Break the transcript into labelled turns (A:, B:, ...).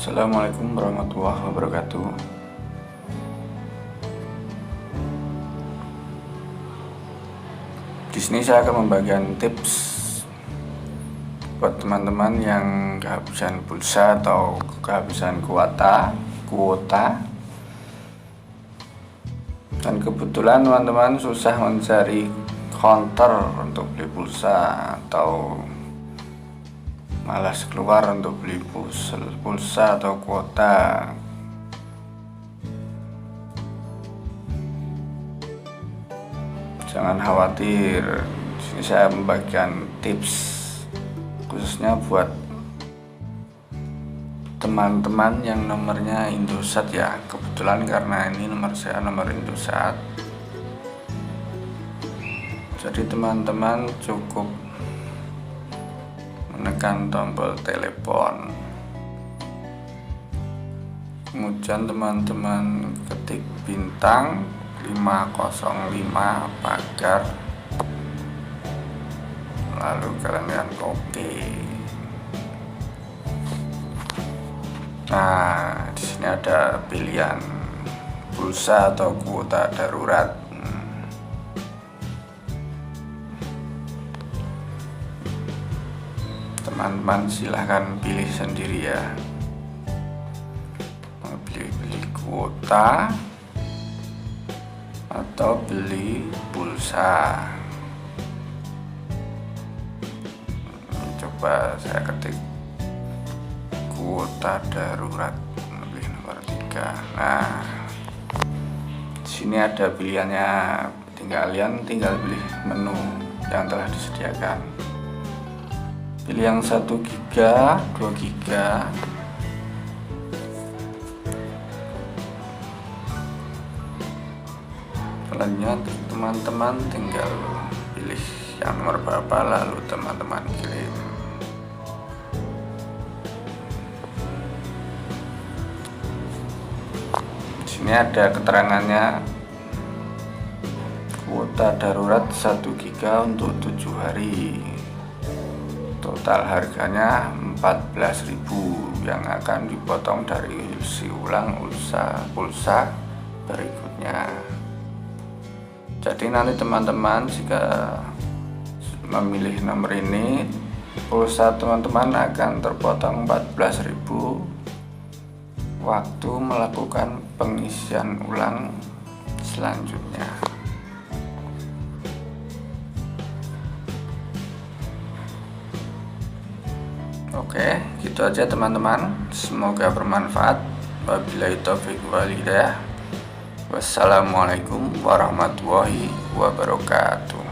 A: Assalamualaikum warahmatullahi wabarakatuh. Di sini saya akan membagikan tips buat teman-teman yang kehabisan pulsa atau kehabisan kuota dan kebetulan teman-teman susah mencari counter untuk beli pulsa atau malas keluar untuk beli pulsa atau kuota. Jangan khawatir, di sini saya membagikan tips khususnya buat teman-teman yang nomornya Indosat ya. Kebetulan karena ini nomor saya nomor Indosat, jadi teman-teman cukup menekan tombol telepon, kemudian teman-teman ketik bintang 505 pagar, lalu kalian oke. Nah, di sini ada pilihan pulsa atau kuota darurat. Teman-teman silahkan pilih sendiri ya, mau beli kuota atau beli pulsa. Coba saya ketik kuota darurat, pilih nomor 3. Nah, di sini ada pilihannya, tinggal pilih menu yang telah disediakan. Pilih yang 1 GB, 2 GB, selanjutnya teman-teman tinggal pilih yang nomor berapa, lalu teman-teman kirim. Di sini ada keterangannya, kuota darurat 1 GB untuk 7 hari. Total harganya 14.000 yang akan dipotong dari isi ulang pulsa berikutnya. Jadi nanti teman-teman jika memilih nomor ini, pulsa teman-teman akan terpotong 14.000 waktu melakukan pengisian ulang selanjutnya. Oke, gitu aja teman-teman. Semoga bermanfaat. Wabillahi taufiq wal hidayah. Wassalamualaikum warahmatullahi wabarakatuh.